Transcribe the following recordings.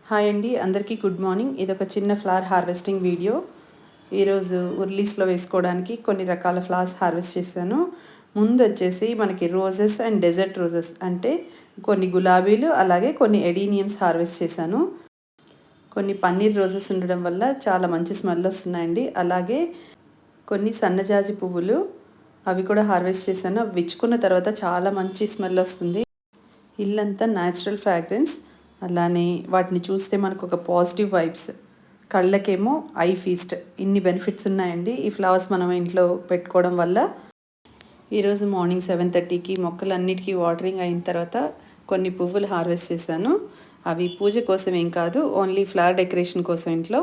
Hi అండి, అందరికీ good morning. ఇదొక చిన్న ఫ్లవర్ హార్వెస్టింగ్ వీడియో. ఈరోజు ఉర్లీస్లో వేసుకోవడానికి కొన్ని రకాల ఫ్లవర్స్ హార్వెస్ట్ చేశాను. ముందు వచ్చేసి మనకి రోజెస్ అండ్ డెజర్ట్ రోజెస్ అంటే కొన్ని గులాబీలు, అలాగే కొన్ని ఎడీనియమ్స్ హార్వెస్ట్ చేశాను. కొన్ని పన్నీర్ రోజెస్ ఉండడం వల్ల చాలా మంచి స్మెల్ వస్తున్నాయండి. అలాగే కొన్ని సన్నజాజి పువ్వులు, అవి కూడా హార్వెస్ట్ చేశాను. అవి విచ్చుకున్న తర్వాత చాలా మంచి స్మెల్ వస్తుంది. ఇల్లంతా న్యాచురల్ ఫ్రాగ్రెన్స్. అలానే వాటిని చూస్తే మనకు ఒక పాజిటివ్ వైబ్స్, కళ్ళకేమో ఐ ఫీస్ట్. ఇన్ని బెనిఫిట్స్ ఉన్నాయండి ఈ ఫ్లవర్స్ మనం ఇంట్లో పెట్టుకోవడం వల్ల. ఈరోజు మార్నింగ్ 7:30కి మొక్కలన్నిటికీ వాటరింగ్ అయిన తర్వాత కొన్ని పువ్వులు హార్వెస్ట్ చేశాను. అవి పూజ కోసం ఏం కాదు, ఓన్లీ ఫ్లవర్ డెకరేషన్ కోసం ఇంట్లో.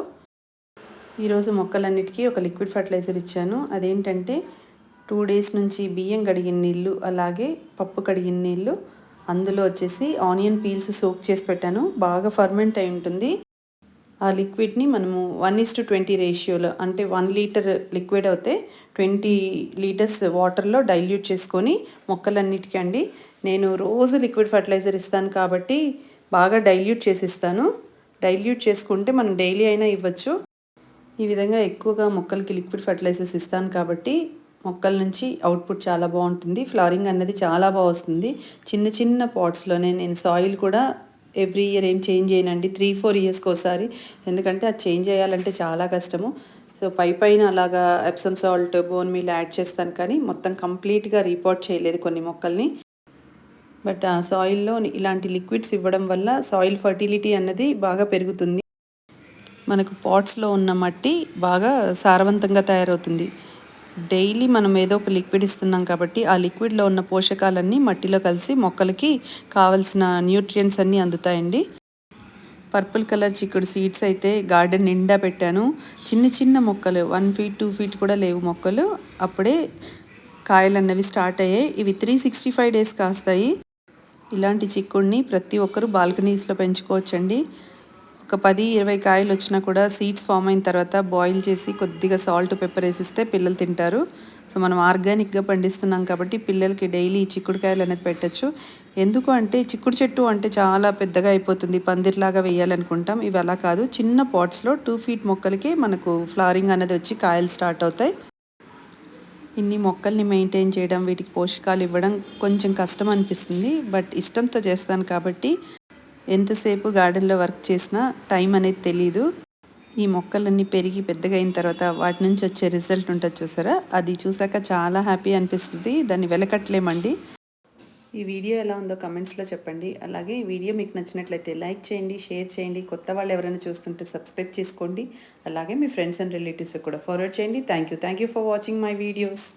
ఈరోజు మొక్కలన్నిటికీ ఒక లిక్విడ్ ఫర్టిలైజర్ ఇచ్చాను. అదేంటంటే 2 డేస్ నుంచి బియ్యం కడిగిన నీళ్ళు, అలాగే పప్పు కడిగిన నీళ్ళు, అందులో వచ్చేసి ఆనియన్ పీల్స్ సోక్ చేసి పెట్టాను. బాగా ఫర్మెంట్ అయి ఉంటుంది. ఆ లిక్విడ్ని మనము 1:20 రేషియోలో, అంటే 1 లీటర్ లిక్విడ్ అయితే 20 లీటర్స్ వాటర్లో డైల్యూట్ చేసుకొని మొక్కలన్నిటికీ అండి. నేను రోజు లిక్విడ్ ఫర్టిలైజర్ ఇస్తాను కాబట్టి బాగా డైల్యూట్ చేసి ఇస్తాను. డైల్యూట్ చేసుకుంటే మనం డైలీ అయినా ఇవ్వచ్చు. ఈ విధంగా ఎక్కువగా మొక్కలకి లిక్విడ్ ఫర్టిలైజర్స్ ఇస్తాను కాబట్టి మొక్కల నుంచి అవుట్పుట్ చాలా బాగుంటుంది. ఫ్లవరింగ్ అన్నది చాలా బాగా వస్తుంది. చిన్న చిన్న పాట్స్లోనే నేను సాయిల్ కూడా ఎవ్రీ ఇయర్ ఏం చేంజ్ చేయనండి, 3-4 ఇయర్స్కి ఒకసారి. ఎందుకంటే అది చేంజ్ చేయాలంటే చాలా కష్టము. సో పైన అలాగా Epsom salt, bone meal add చేస్తాను, కానీ మొత్తం కంప్లీట్గా రీపాట్ చేయలేదు కొన్ని మొక్కల్ని. బట్ ఆ సాయిల్లో ఇలాంటి లిక్విడ్స్ ఇవ్వడం వల్ల సాయిల్ ఫర్టిలిటీ అన్నది బాగా పెరుగుతుంది. మనకు పాట్స్లో ఉన్న మట్టి బాగా సారవంతంగా తయారవుతుంది. డైలీ మనం ఏదో ఒక లిక్విడ్ ఇస్తున్నాం కాబట్టి ఆ లిక్విడ్లో ఉన్న పోషకాలన్నీ మట్టిలో కలిసి మొక్కలకి కావలసిన న్యూట్రియంట్స్ అన్నీ అందుతాయండి. పర్పుల్ కలర్ చిక్కుడు సీడ్స్ అయితే గార్డెన్ నిండా పెట్టాను. చిన్న చిన్న మొక్కలు 1 ఫీట్ 2 ఫీట్ కూడా లేవు మొక్కలు. అప్పుడే కాయలు అన్నవి స్టార్ట్ అయ్యాయి. ఇవి 365 డేస్ కాస్తాయి. ఇలాంటి చిక్కుడిని ప్రతి ఒక్కరూ బాల్కనీస్లో పెంచుకోవచ్చండి. ఒక 10-20 కాయలు వచ్చినా కూడా సీడ్స్ ఫామ్ అయిన తర్వాత బాయిల్ చేసి కొద్దిగా సాల్ట్, పెప్పర్ వేసిస్తే పిల్లలు తింటారు. సో మనం ఆర్గానిక్గా పండిస్తున్నాం కాబట్టి పిల్లలకి డైలీ చిక్కుడుకాయలు అనేది పెట్టచ్చు. ఎందుకు అంటే చిక్కుడు చెట్టు అంటే చాలా పెద్దగా అయిపోతుంది, పందిర్లాగా వేయాలనుకుంటాం. ఇవి అలా కాదు, చిన్న పాట్స్లో 2 ఫీట్ మొక్కలకి మనకు ఫ్లవరింగ్ అనేది వచ్చి కాయలు స్టార్ట్ అవుతాయి. ఇన్ని మొక్కల్ని మెయింటైన్ చేయడం, వీటికి పోషకాలు ఇవ్వడం కొంచెం కష్టం అనిపిస్తుంది. బట్ ఇష్టంతో చేస్తాను కాబట్టి ఎంతసేపు గార్డెన్లో వర్క్ చేసినా టైం అనేది తెలీదు. ఈ మొక్కలన్నీ పెరిగి పెద్దగా అయిన తర్వాత వాటి నుంచి వచ్చే రిజల్ట్ ఉంటుంది చూసారా, అది చూసాక చాలా హ్యాపీ అనిపిస్తుంది. దాన్ని వెలకట్టలేమండి. ఈ వీడియో ఎలా ఉందో కమెంట్స్లో చెప్పండి. అలాగే ఈ వీడియో మీకు నచ్చినట్లయితే లైక్ చేయండి, షేర్ చేయండి. కొత్త వాళ్ళు ఎవరైనా చూస్తుంటే సబ్స్క్రైబ్ చేసుకోండి. అలాగే మీ ఫ్రెండ్స్ అండ్ రిలేటివ్స్ కూడా ఫార్వర్డ్ చేయండి. Thank you for watching my videos.